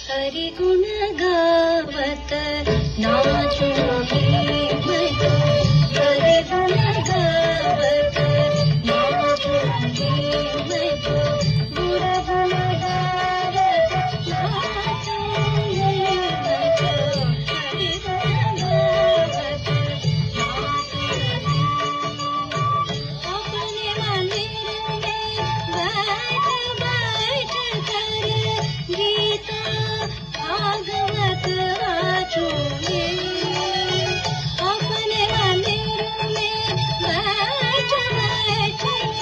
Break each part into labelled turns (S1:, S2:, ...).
S1: हरि गुण गावत नाचूंगी मैं तो, हरि गुण गावत नाचूंगी मैं तो, गुण गुण गावत नाचूंगी मैं तो, हरि गुण गावत नाचूंगी। अपने मंदिर में बैठ बैठ कर गीता भागवत नाचूंगी। अपने मंदिर में बैठ बैठ कर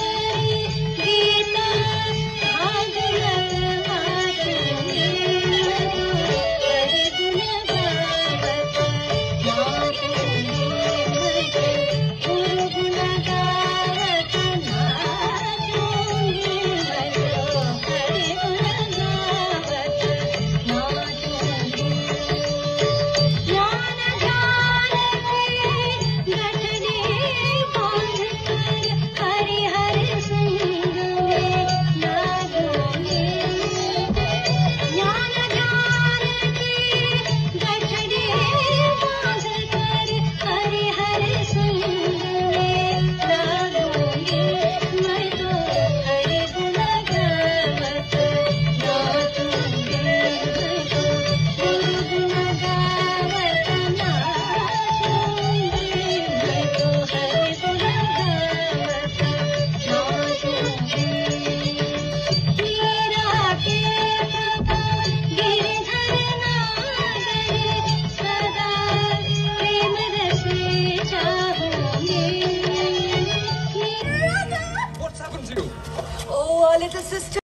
S1: गीता भागवत नाचूंगी। हरि गुण गावत नाचूंगी मैं तो, गुरु गुण गावत नाचूंगी मैं तो, हरि गुण गावत नाचूंगी। ज्ञान ध्यान की गठरी बांध कर हरि हरि संग में लागूंगी। ज्ञान ध्यान की गठरी बांध कर हरि हरि संग में लागूंगी मैं तो, हरि गुण गावत नाचूंगी मैं तो, गुरु गुण गावत नाचूंगी मैं तो, हरि गुण गावत नाचूंगी। मीरा के प्रभु गिरिधर नागर सदा प्रेम रस चाहूंगी।
S2: What's happened to you?
S3: Oh, our little sister.